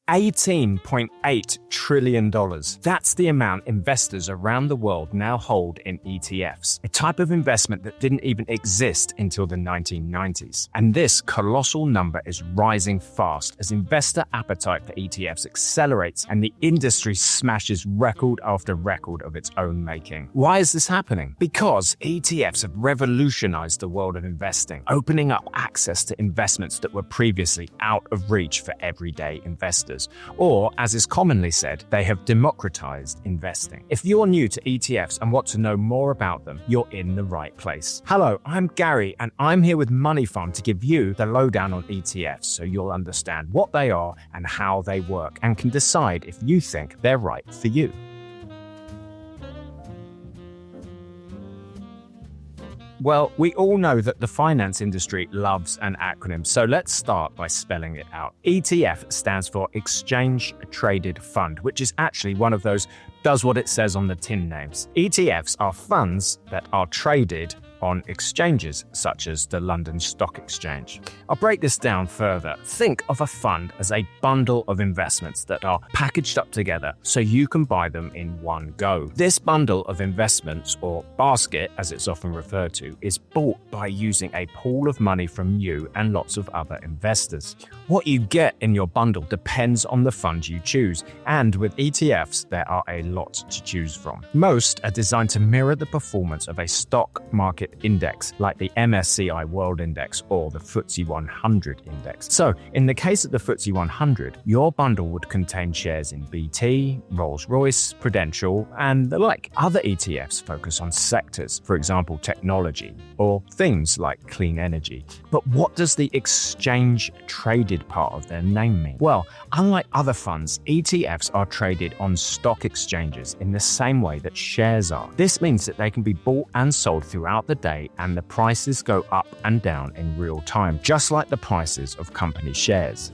$18.8 trillion. That's the amount investors around the world now hold in ETFs, a type of investment that didn't even exist until the 1990s. And this colossal number is rising fast as investor appetite for ETFs accelerates and the industry smashes record after record of its own making. Why is this happening? Because ETFs have revolutionized the world of investing, opening up access to investments that were previously out of reach for everyday investors. Or, as is commonly said, they have democratized investing. If you're new to ETFs and want to know more about them, you're in the right place. Hello, I'm Gary, and I'm here with MoneyFarm to give you the lowdown on ETFs so you'll understand what they are and how they work, and can decide if you think they're right for you. Well, we all know that the finance industry loves an acronym, so let's start by spelling it out. ETF stands for Exchange Traded Fund, which is actually one of those does what it says on the tin names. ETFs are funds that are traded on exchanges such as the London Stock Exchange. I'll break this down further. Think of a fund as a bundle of investments that are packaged up together so you can buy them in one go. This bundle of investments, or basket as it's often referred to, is bought by using a pool of money from you and lots of other investors. What you get in your bundle depends on the fund you choose, and with ETFs there are a lot to choose from. Most are designed to mirror the performance of a stock market index like the MSCI World Index or the FTSE 100 Index. So, in the case of the FTSE 100, your bundle would contain shares in BT, Rolls-Royce, Prudential, and the like. Other ETFs focus on sectors, for example, technology, or things like clean energy. But what does the exchange traded part of their name mean? Well, unlike other funds, ETFs are traded on stock exchanges in the same way that shares are. This means that they can be bought and sold throughout the day, and the prices go up and down in real time, just like the prices of company shares.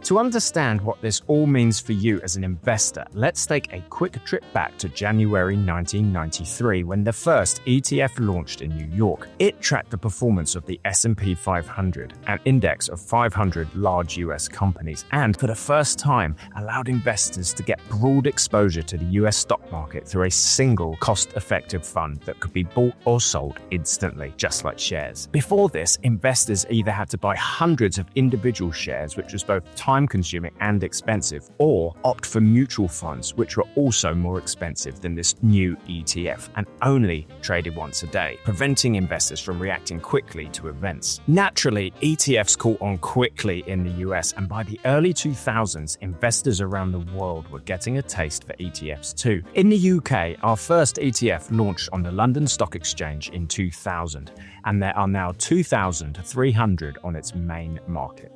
To understand what this all means for you as an investor, let's take a quick trip back to January 1993 when the first ETF launched in New York. It tracked the performance of the S&P 500, an index of 500 large US companies, and for the first time allowed investors to get broad exposure to the US stock market through a single cost-effective fund that could be bought or sold instantly, just like shares. Before this, investors either had to buy hundreds of individual shares, which was both time-consuming and expensive, or opt for mutual funds, which were also more expensive than this new ETF and only traded once a day, preventing investors from reacting quickly to events. Naturally, ETFs caught on quickly in the US, and by the early 2000s, investors around the world were getting a taste for ETFs too. In the UK, our first ETF launched on the London Stock Exchange in 2000, and there are now 2,300 on its main market.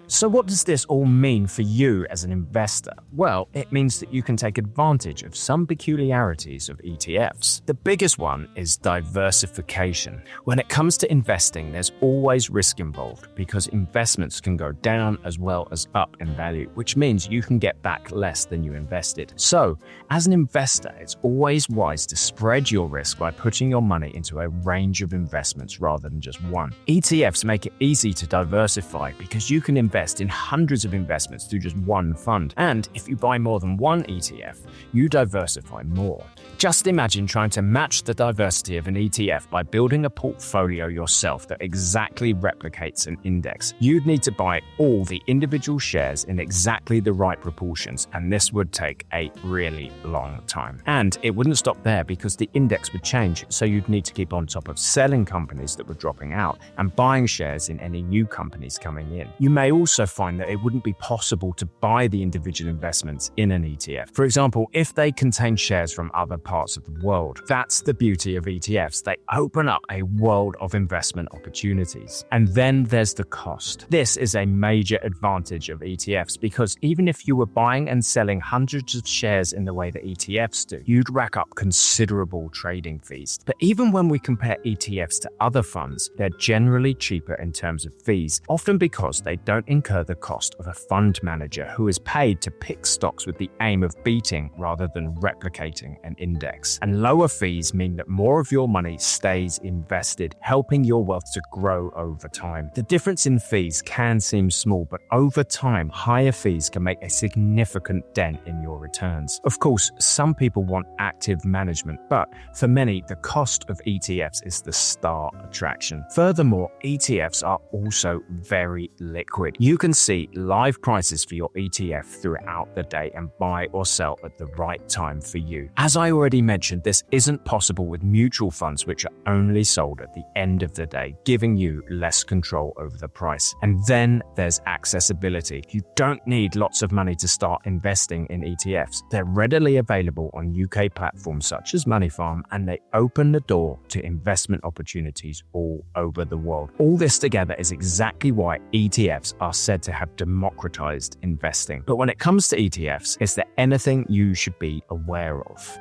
So what does this all mean for you as an investor? Well, it means that you can take advantage of some peculiarities of ETFs. The biggest one is diversification. When it comes to investing, there's always risk involved because investments can go down as well as up in value, which means you can get back less than you invested. So, as an investor, it's always wise to spread your risk by putting your money into a range of investments rather than just one. ETFs make it easy to diversify because you can invest in hundreds of investments through just one fund. And if you buy more than one ETF, you diversify more. Just imagine trying to match the diversity of an ETF by building a portfolio yourself that exactly replicates an index. You'd need to buy all the individual shares in exactly the right proportions, and this would take a really long time. And it wouldn't stop there because the index would change, so you'd need to keep on top of selling companies that were dropping out and buying shares in any new companies coming in. You may also find that it wouldn't be possible to buy the individual investments in an ETF. For example, if they contain shares from other parts of the world. That's the beauty of ETFs. They open up a world of investment opportunities. And then there's the cost. This is a major advantage of ETFs because even if you were buying and selling hundreds of shares in the way that ETFs do, you'd rack up considerable trading fees. But even when we compare ETFs to other funds, they're generally cheaper in terms of fees, often because they don't incur the cost of a fund manager who is paid to pick stocks with the aim of beating rather than replicating an index. And lower fees mean that more of your money stays invested, helping your wealth to grow over time. The difference in fees can seem small, but over time, higher fees can make a significant dent in your returns. Of course, some people want active management, but for many, the cost of ETFs is the star attraction. Furthermore, ETFs are also very liquid. You can see live prices for your ETF throughout the day and buy or sell at the right time for you. As I already mentioned, this isn't possible with mutual funds, which are only sold at the end of the day, giving you less control over the price. And then there's accessibility. You don't need lots of money to start investing in ETFs. They're readily available on UK platforms such as MoneyFarm, and they open the door to investment opportunities all over the world. All this together is exactly why ETFs are said to have democratized investing. But when it comes to ETFs, is there anything you should be aware of?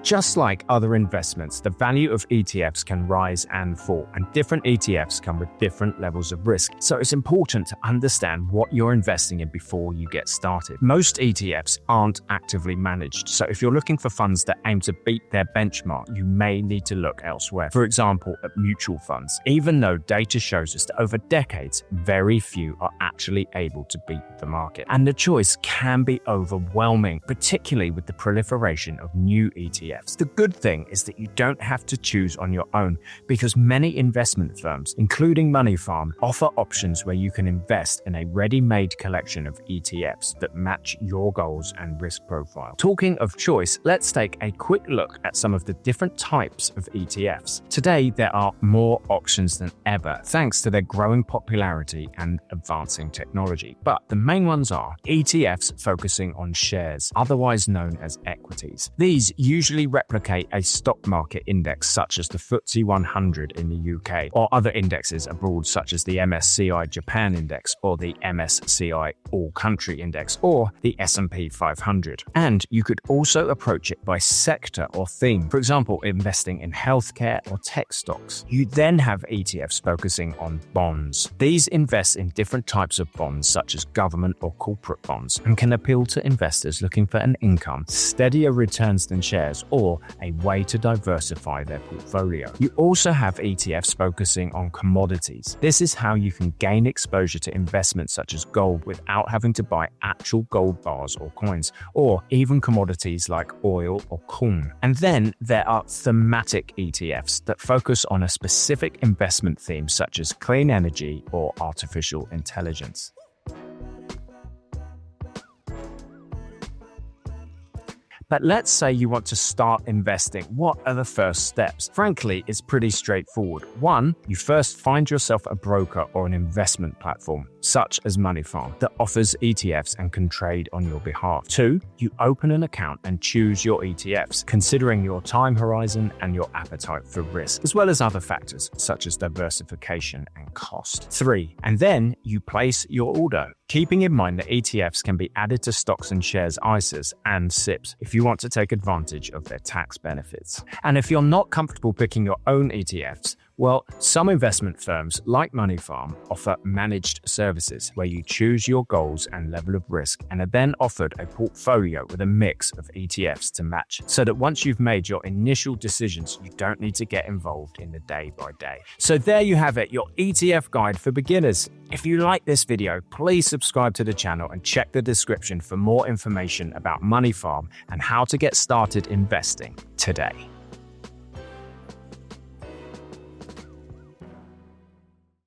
Just like other investments, the value of ETFs can rise and fall, and different ETFs come with different levels of risk. So it's important to understand what you're investing in before you get started. Most ETFs aren't actively managed, so if you're looking for funds that aim to beat their benchmark, you may need to look elsewhere. For example, at mutual funds. Even though data shows us that over decades, very few are actually able to beat the market. And the choice can be overwhelming, particularly with the proliferation of new ETFs. The good thing is that you don't have to choose on your own, because many investment firms, including MoneyFarm, offer options where you can invest in a ready-made collection of ETFs that match your goals and risk profile. Talking of choice, let's take a quick look at some of the different types of ETFs. Today, there are more options than ever, thanks to their growing popularity and advancing technology. But the main ones are ETFs focusing on shares, otherwise known as equities. These usually replicate a stock market index such as the FTSE 100 in the UK, or other indexes abroad such as the MSCI Japan Index or the MSCI All Country Index or the S&P 500. And you could also approach it by sector or theme, for example, investing in healthcare or tech stocks. You then have ETFs focusing on bonds. These invest in different types of bonds such as government or corporate bonds and can appeal to investors looking for an income, steadier returns than shares, or a way to diversify their portfolio. You also have ETFs focusing on commodities. This is how you can gain exposure to investments such as gold without having to buy actual gold bars or coins, or even commodities like oil or corn. And then there are thematic ETFs that focus on a specific investment theme such as clean energy or artificial intelligence. But let's say you want to start investing. What are the first steps? Frankly, it's pretty straightforward. 1, you first find yourself a broker or an investment platform, such as MoneyFarm, that offers ETFs and can trade on your behalf. 2, you open an account and choose your ETFs, considering your time horizon and your appetite for risk, as well as other factors such as diversification and cost. 3, and then you place your order, keeping in mind that ETFs can be added to stocks and shares ISAs and SIPs if you want to take advantage of their tax benefits. And if you're not comfortable picking your own ETFs, well, some investment firms like MoneyFarm offer managed services where you choose your goals and level of risk and are then offered a portfolio with a mix of ETFs to match, so that once you've made your initial decisions, you don't need to get involved in the day by day. So there you have it, your ETF guide for beginners. If you like this video, please subscribe to the channel and check the description for more information about MoneyFarm and how to get started investing today.